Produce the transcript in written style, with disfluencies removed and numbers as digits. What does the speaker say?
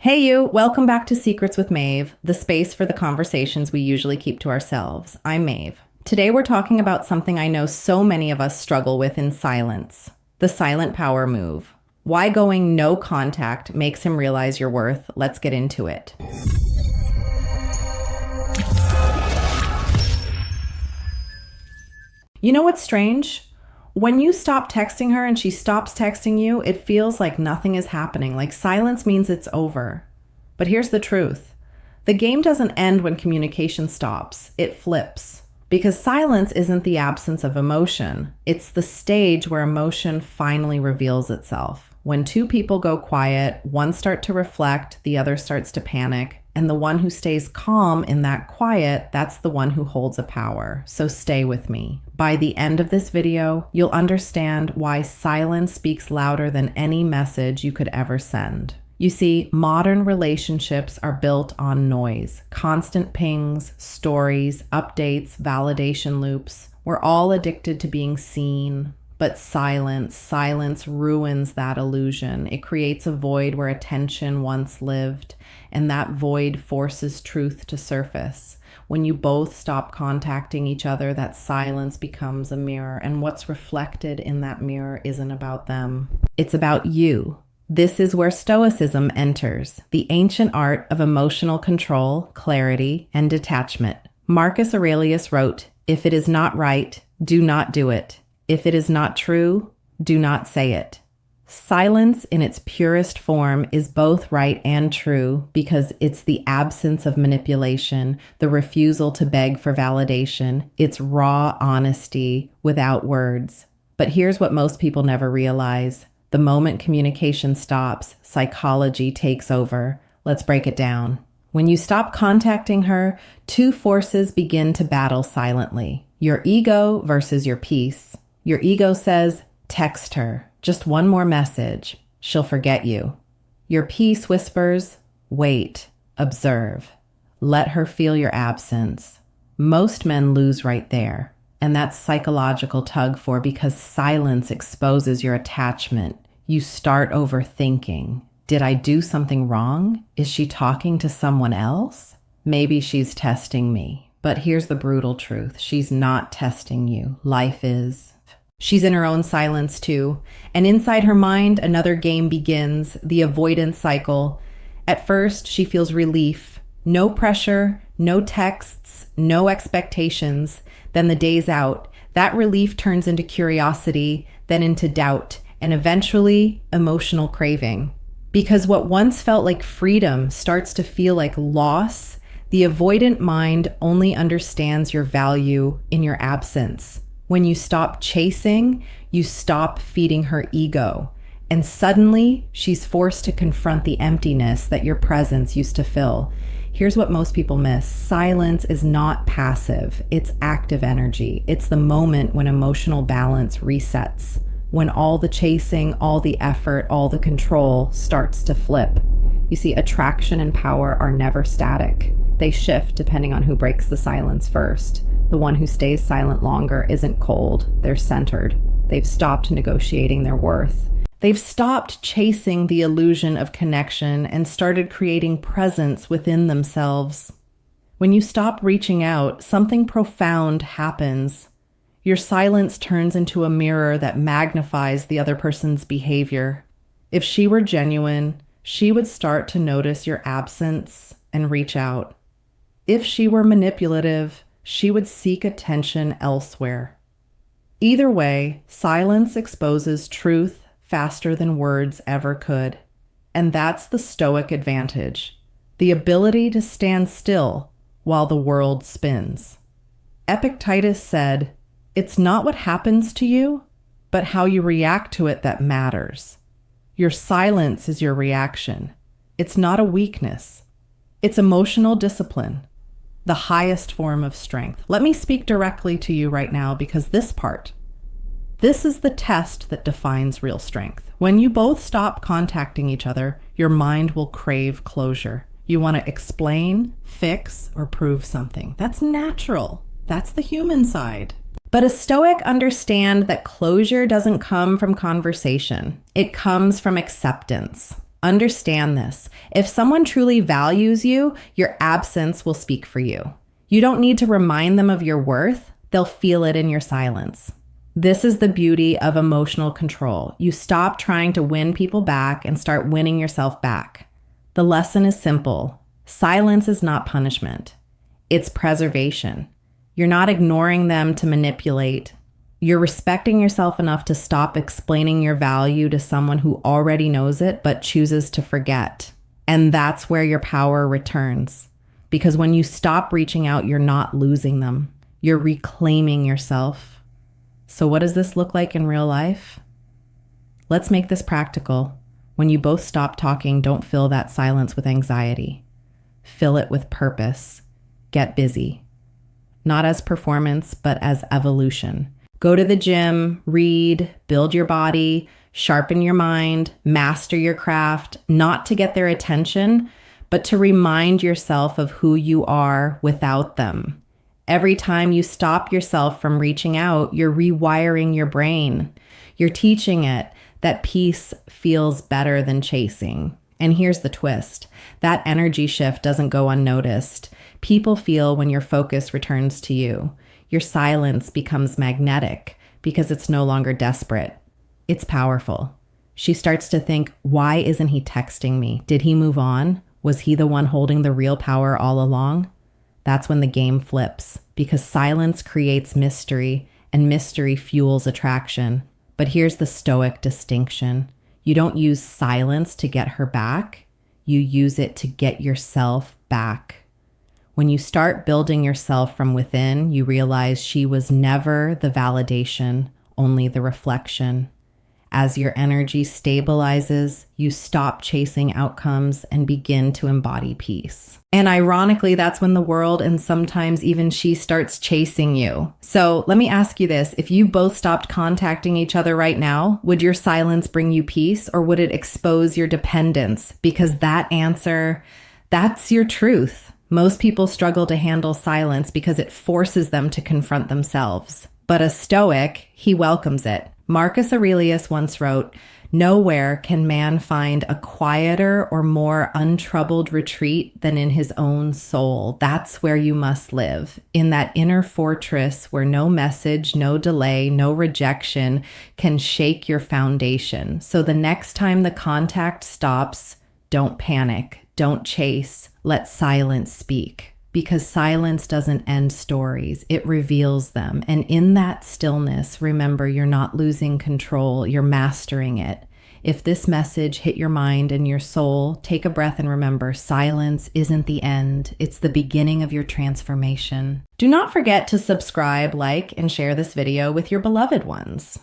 Hey you, welcome back to Secrets with Maeve, the space for the conversations we usually keep to ourselves. I'm Maeve. Today we're talking about something I know so many of us struggle with in silence, the silent power move. Why going no contact makes him realize your worth. Let's get into it. You know what's strange? When you stop texting her and she stops texting you, it feels like nothing is happening, like silence means it's over. But here's the truth. The game doesn't end when communication stops, it flips. Because silence isn't the absence of emotion, it's the stage where emotion finally reveals itself. When two people go quiet, one starts to reflect, the other starts to panic, and the one who stays calm in that quiet, that's the one who holds a power. So stay with me. By the end of this video, you'll understand why silence speaks louder than any message you could ever send. You see, modern relationships are built on noise, constant pings, stories, updates, validation loops. We're all addicted to being seen, but silence ruins that illusion. It creates a void where attention once lived, and that void forces truth to surface. When you both stop contacting each other, that silence becomes a mirror, and what's reflected in that mirror isn't about them. It's about you. This is where Stoicism enters, the ancient art of emotional control, clarity, and detachment. Marcus Aurelius wrote, "If it is not right, do not do it. If it is not true, do not say it." Silence in its purest form is both right and true because it's the absence of manipulation, the refusal to beg for validation. It's raw honesty without words. But here's what most people never realize. The moment communication stops, psychology takes over. Let's break it down. When you stop contacting her, two forces begin to battle silently. Your ego versus your peace. Your ego says, text her. Just one more message. She'll forget you. Your peace whispers, wait, observe. Let her feel your absence. Most men lose right there. And that's psychological tug for because silence exposes your attachment. You start overthinking. Did I do something wrong? Is she talking to someone else? Maybe she's testing me. But here's the brutal truth. She's not testing you. Life is. She's in her own silence too. And inside her mind, another game begins, the avoidance cycle. At first, she feels relief. No pressure, no texts, no expectations. Then the day's out. That relief turns into curiosity, then into doubt, and eventually emotional craving. Because what once felt like freedom starts to feel like loss, the avoidant mind only understands your value in your absence. When you stop chasing, you stop feeding her ego. And suddenly, she's forced to confront the emptiness that your presence used to fill. Here's what most people miss. Silence is not passive. It's active energy. It's the moment when emotional balance resets. When all the chasing, all the effort, all the control starts to flip. You see, attraction and power are never static. They shift depending on who breaks the silence first. The one who stays silent longer isn't cold, they're centered. They've stopped negotiating their worth. They've stopped chasing the illusion of connection and started creating presence within themselves. When you stop reaching out, something profound happens. Your silence turns into a mirror that magnifies the other person's behavior. If she were genuine, she would start to notice your absence and reach out. If she were manipulative, she would seek attention elsewhere. Either way, silence exposes truth faster than words ever could. And that's the Stoic advantage, the ability to stand still while the world spins. Epictetus said, "It's not what happens to you, but how you react to it that matters." Your silence is your reaction. It's not a weakness. It's emotional discipline. The highest form of strength. Let me speak directly to you right now because this is the test that defines real strength. When you both stop contacting each other, your mind will crave closure. You want to explain, fix, or prove something. That's natural. That's the human side. But a Stoic understands that closure doesn't come from conversation. It comes from acceptance. Understand this. If someone truly values you, your absence will speak for you. You don't need to remind them of your worth. They'll feel it in your silence. This is the beauty of emotional control. You stop trying to win people back and start winning yourself back. The lesson is simple. Silence is not punishment. It's preservation. You're not ignoring them to manipulate. You're respecting yourself enough to stop explaining your value to someone who already knows it but chooses to forget. And that's where your power returns. Because when you stop reaching out, you're not losing them. You're reclaiming yourself. So what does this look like in real life? Let's make this practical. When you both stop talking, don't fill that silence with anxiety. Fill it with purpose. Get busy. Not as performance, but as evolution. Go to the gym, read, build your body, sharpen your mind, master your craft, not to get their attention, but to remind yourself of who you are without them. Every time you stop yourself from reaching out, you're rewiring your brain. You're teaching it that peace feels better than chasing. And here's the twist. That energy shift doesn't go unnoticed. People feel when your focus returns to you. Your silence becomes magnetic because it's no longer desperate. It's powerful. She starts to think, why isn't he texting me? Did he move on? Was he the one holding the real power all along? That's when the game flips, because silence creates mystery, and mystery fuels attraction. But here's the Stoic distinction. You don't use silence to get her back. You use it to get yourself back. When you start building yourself from within, you realize she was never the validation, only the reflection. As your energy stabilizes, you stop chasing outcomes and begin to embody peace. And ironically, that's when the world and sometimes even she starts chasing you. So let me ask you this. If you both stopped contacting each other right now, would your silence bring you peace, or would it expose your dependence? Because that answer, that's your truth. Most people struggle to handle silence because it forces them to confront themselves. But a Stoic, he welcomes it. Marcus Aurelius once wrote, "Nowhere can man find a quieter or more untroubled retreat than in his own soul. That's where you must live, in that inner fortress where no message, no delay, no rejection can shake your foundation. So the next time the contact stops, don't panic, don't chase, let silence speak." Because silence doesn't end stories, it reveals them. And in that stillness, remember, you're not losing control, you're mastering it. If this message hit your mind and your soul, take a breath and remember, silence isn't the end, it's the beginning of your transformation. Do not forget to subscribe, like, and share this video with your beloved ones.